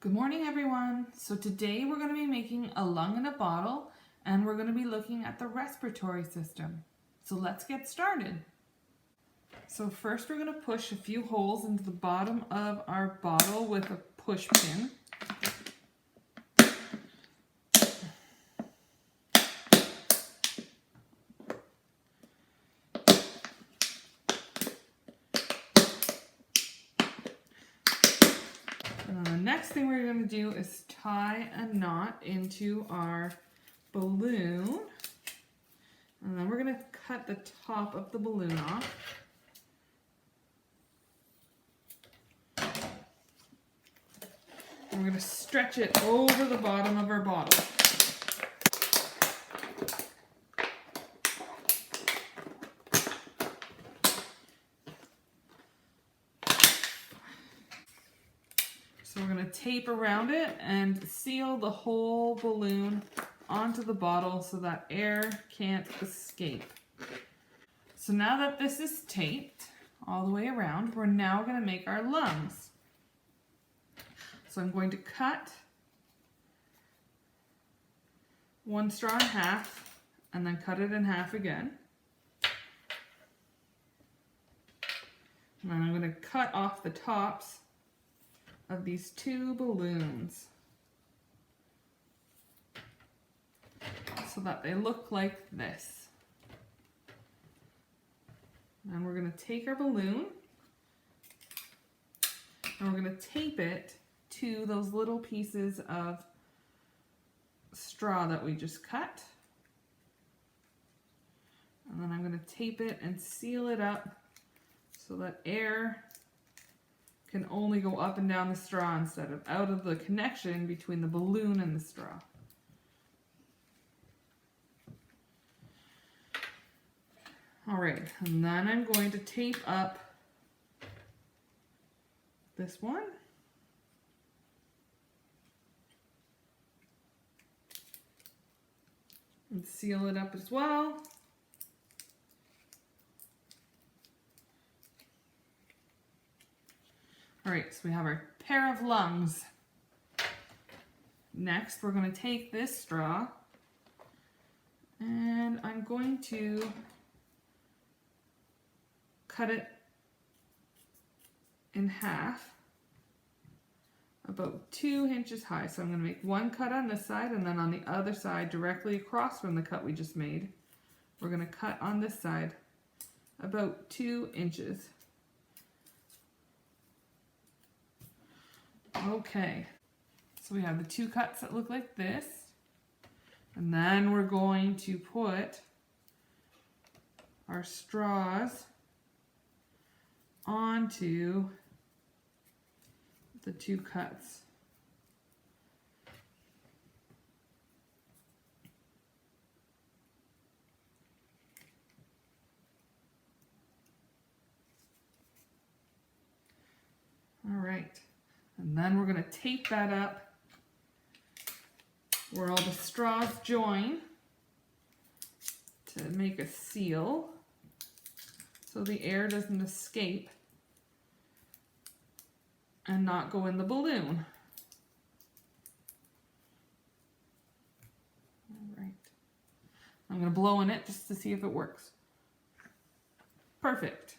Good morning, everyone. So today we're going to be making a lung in a bottle, and we're going to be looking at the respiratory system. So let's get started. So first we're going to push a few holes into the bottom of our bottle with a push pin. And then the next thing we're going to do is tie a knot into our balloon. And then we're going to cut the top of the balloon off. And we're going to stretch it over the bottom of our bottle. So we're going to tape around it and seal the whole balloon onto the bottle so that air can't escape. So now that this is taped all the way around, we're now going to make our lungs. So I'm going to cut one straw in half and then cut it in half again. And then I'm going to cut off the tops of these two balloons so that they look like this. And we're going to take our balloon and we're going to tape it to those little pieces of straw that we just cut. And then I'm going to tape it and seal it up so that air can only go up and down the straw instead of out of the connection between the balloon and the straw. All right, and then I'm going to tape up this one. And seal it up as well. All right, so we have our pair of lungs. Next, we're going to take this straw and I'm going to cut it in half, about 2 inches high. So I'm going to make one cut on this side, and then on the other side, directly across from the cut we just made, we're going to cut on this side about 2 inches. Okay, so we have the two cuts that look like this, and then we're going to put our straws onto the two cuts. All right. And then we're going to tape that up where all the straws join to make a seal so the air doesn't escape and not go in the balloon. All right. I'm going to blow in it just to see if it works. Perfect.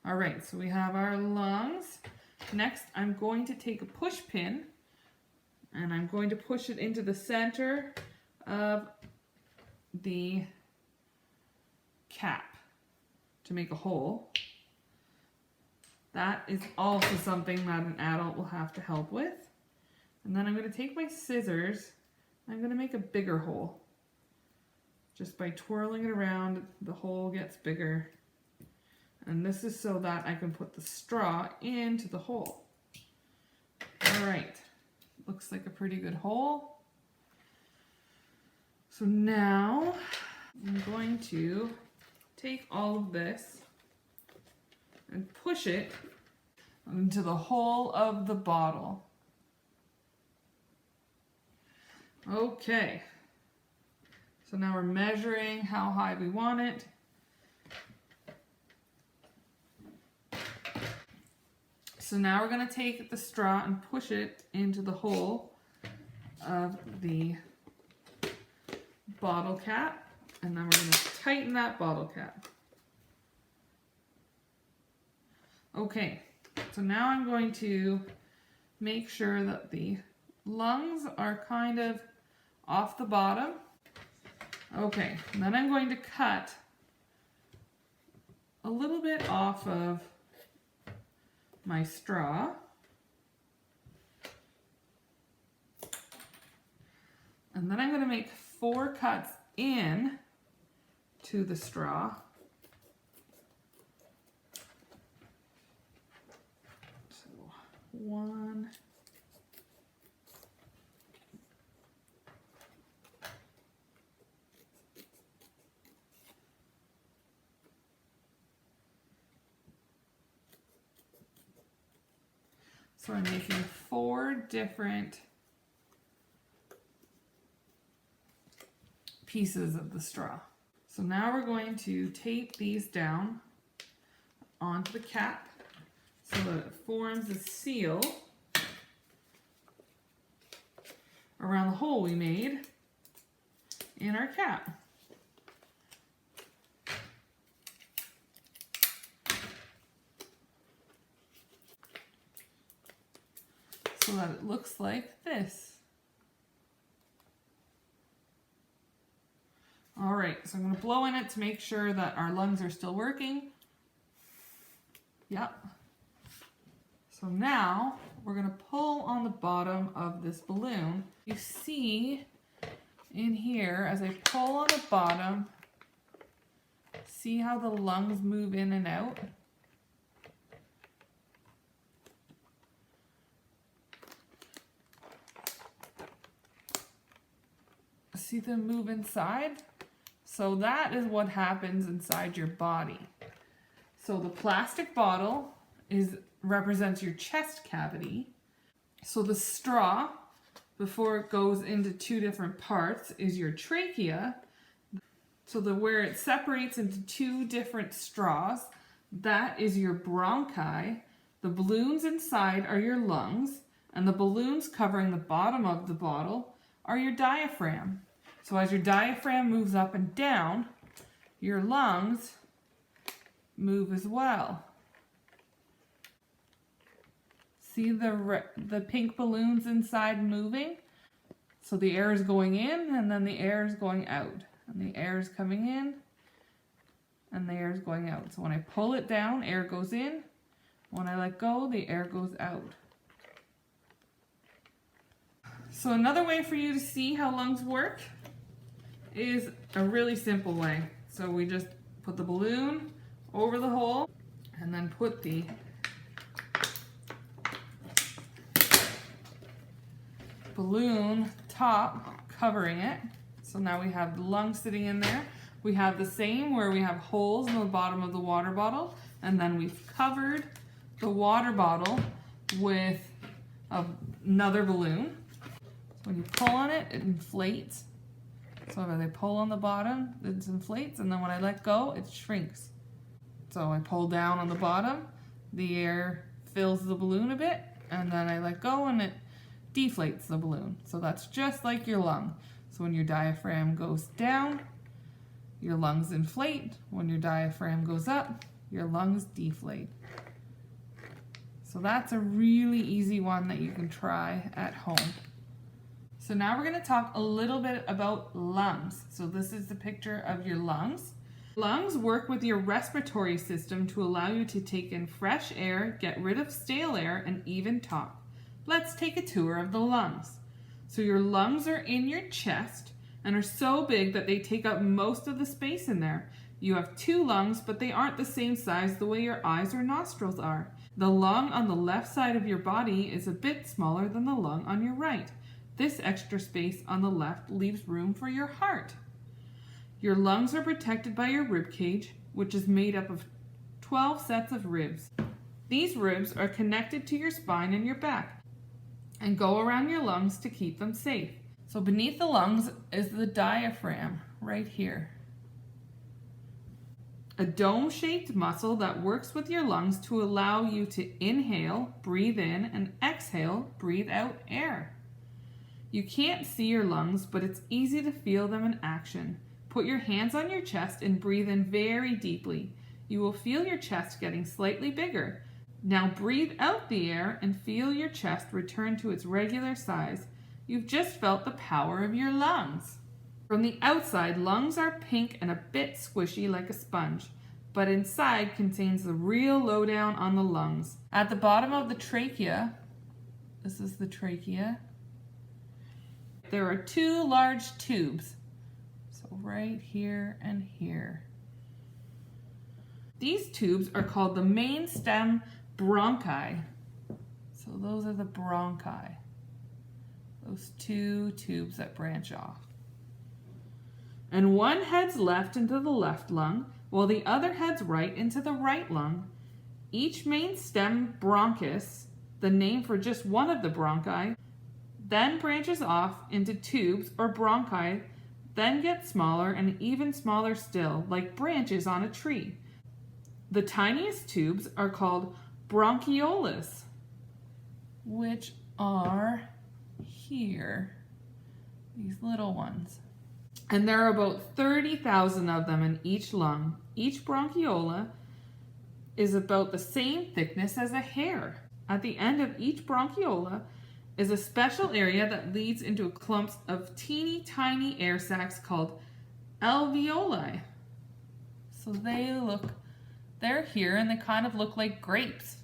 All right, so we have our lungs. Next, I'm going to take a push pin and I'm going to push it into the center of the cap to make a hole. That is also something that an adult will have to help with. And then I'm going to take my scissors and I'm going to make a bigger hole. Just by twirling it around, the hole gets bigger. And this is so that I can put the straw into the hole. All right, looks like a pretty good hole. So now I'm going to take all of this and push it into the hole of the bottle. Okay, so now we're measuring how high we want it. So now we're going to take the straw and push it into the hole of the bottle cap, and then we're going to tighten that bottle cap. Okay, so now I'm going to make sure that the lungs are kind of off the bottom. Okay, and then I'm going to cut a little bit off of my straw. And then I'm going to make 4 cuts in to the straw. So 1, so I'm making 4 different pieces of the straw. So now we're going to tape these down onto the cap so that it forms a seal around the hole we made in our cap. So that it looks like this. All right, so I'm going to blow in it to make sure that our lungs are still working. Yep. So now we're going to pull on the bottom of this balloon. You see in here, as I pull on the bottom, see how the lungs move in and out? See them move inside? So that is what happens inside your body. So the plastic bottle represents your chest cavity. So the straw, before it goes into 2 different parts, is your trachea. So where it separates into 2 different straws, that is your bronchi. The balloons inside are your lungs, and the balloons covering the bottom of the bottle are your diaphragm. So as your diaphragm moves up and down, your lungs move as well. See the pink balloons inside moving? So the air is going in, and then the air is going out. And the air is coming in, and the air is going out. So when I pull it down, air goes in. When I let go, the air goes out. So another way for you to see how lungs work is a really simple way. So we just put the balloon over the hole and then put the balloon top covering it. So now we have the lungs sitting in there. We have the same where we have holes in the bottom of the water bottle, and then we've covered the water bottle with another balloon. So when you pull on it, it inflates. So as I pull on the bottom, it inflates, and then when I let go, it shrinks. So I pull down on the bottom, the air fills the balloon a bit, and then I let go and it deflates the balloon. So that's just like your lung. So when your diaphragm goes down, your lungs inflate. When your diaphragm goes up, your lungs deflate. So that's a really easy one that you can try at home. So now we're going to talk a little bit about lungs. So this is the picture of your lungs. Lungs work with your respiratory system to allow you to take in fresh air, get rid of stale air, and even talk. Let's take a tour of the lungs. So your lungs are in your chest and are so big that they take up most of the space in there. You have 2 lungs, but they aren't the same size the way your eyes or nostrils are. The lung on the left side of your body is a bit smaller than the lung on your right. This extra space on the left leaves room for your heart. Your lungs are protected by your rib cage, which is made up of 12 sets of ribs. These ribs are connected to your spine and your back and go around your lungs to keep them safe. So beneath the lungs is the diaphragm right here. a dome-shaped muscle that works with your lungs to allow you to inhale, breathe in, and exhale, breathe out air. You can't see your lungs, but it's easy to feel them in action. Put your hands on your chest and breathe in very deeply. You will feel your chest getting slightly bigger. Now breathe out the air and feel your chest return to its regular size. You've just felt the power of your lungs. From the outside, lungs are pink and a bit squishy like a sponge, but inside contains the real lowdown on the lungs. At the bottom of the trachea, this is the trachea, there are two large tubes. So right here and here. These tubes are called the main stem bronchi. So those are the bronchi. Those two tubes that branch off. And one heads left into the left lung, while the other heads right into the right lung. Each main stem bronchus, the name for just one of the bronchi, then branches off into tubes or bronchi, then get smaller and even smaller still, like branches on a tree. The tiniest tubes are called bronchioles, which are here, these little ones. And there are about 30,000 of them in each lung. Each bronchiola is about the same thickness as a hair. At the end of each bronchiola is a special area that leads into clumps of teeny tiny air sacs called alveoli. So they're here and they kind of look like grapes.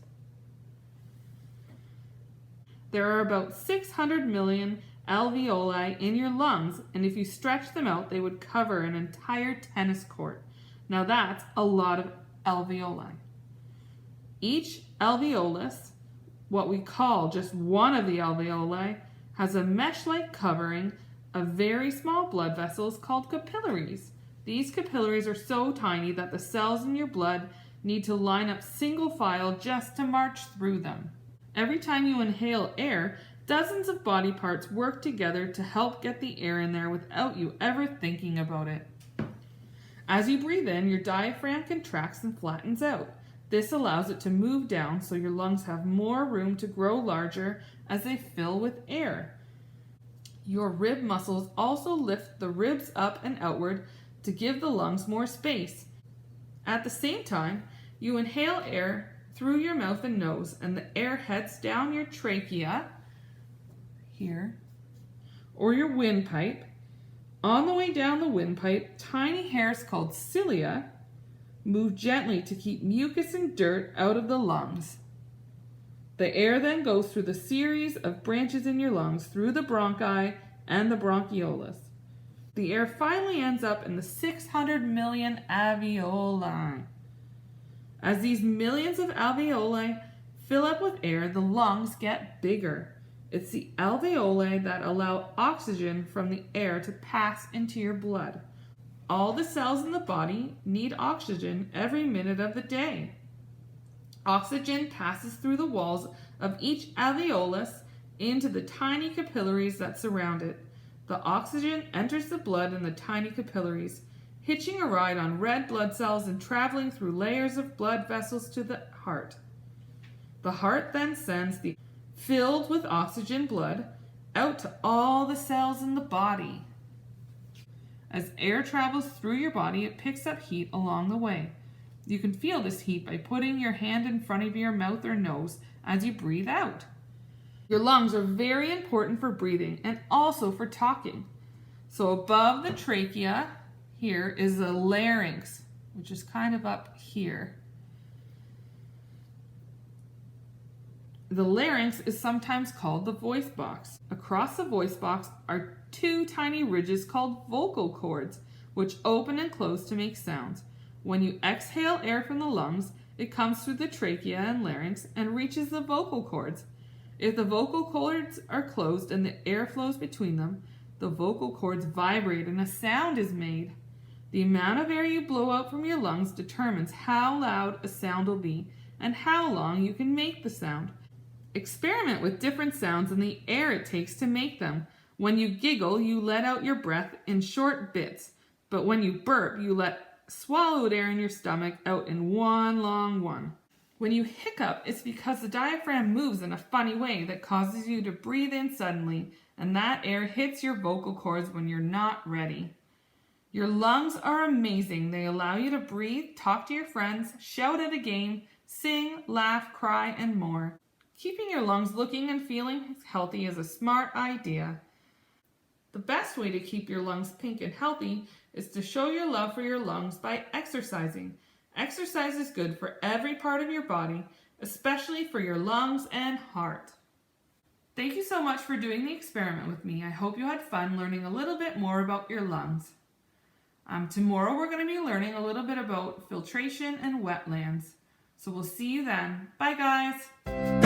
There are about 600 million alveoli in your lungs, and if you stretch them out, they would cover an entire tennis court. Now that's a lot of alveoli. Each alveolus, what we call just one of the alveoli, has a mesh-like covering of very small blood vessels called capillaries. These capillaries are so tiny that the cells in your blood need to line up single file just to march through them. Every time you inhale air, dozens of body parts work together to help get the air in there without you ever thinking about it. As you breathe in, your diaphragm contracts and flattens out. This allows it to move down so your lungs have more room to grow larger as they fill with air. Your rib muscles also lift the ribs up and outward to give the lungs more space. At the same time, you inhale air through your mouth and nose, and the air heads down your trachea, here, or your windpipe. On the way down the windpipe, tiny hairs called cilia move gently to keep mucus and dirt out of the lungs. The air then goes through the series of branches in your lungs, through the bronchi and the bronchioles. The air finally ends up in the 600 million alveoli. As these millions of alveoli fill up with air, the lungs get bigger. It's the alveoli that allow oxygen from the air to pass into your blood. All the cells in the body need oxygen every minute of the day. Oxygen passes through the walls of each alveolus into the tiny capillaries that surround it. The oxygen enters the blood in the tiny capillaries, hitching a ride on red blood cells and traveling through layers of blood vessels to the heart. The heart then sends the filled with oxygen blood out to all the cells in the body. As air travels through your body, it picks up heat along the way. You can feel this heat by putting your hand in front of your mouth or nose as you breathe out. Your lungs are very important for breathing and also for talking. So above the trachea here is the larynx, which is kind of up here. The larynx is sometimes called the voice box. Across the voice box are two tiny ridges called vocal cords, which open and close to make sounds. When you exhale air from the lungs, it comes through the trachea and larynx and reaches the vocal cords. If the vocal cords are closed and the air flows between them, the vocal cords vibrate and a sound is made. The amount of air you blow out from your lungs determines how loud a sound will be and how long you can make the sound. Experiment with different sounds and the air it takes to make them. When you giggle, you let out your breath in short bits, but when you burp, you let swallowed air in your stomach out in one long one. When you hiccup, it's because the diaphragm moves in a funny way that causes you to breathe in suddenly, and that air hits your vocal cords when you're not ready. Your lungs are amazing. They allow you to breathe, talk to your friends, shout at a game, sing, laugh, cry, and more. Keeping your lungs looking and feeling healthy is a smart idea. The best way to keep your lungs pink and healthy is to show your love for your lungs by exercising. Exercise is good for every part of your body, especially for your lungs and heart. Thank you so much for doing the experiment with me. I hope you had fun learning a little bit more about your lungs. Tomorrow we're going to be learning a little bit about filtration and wetlands. So we'll see you then. Bye guys!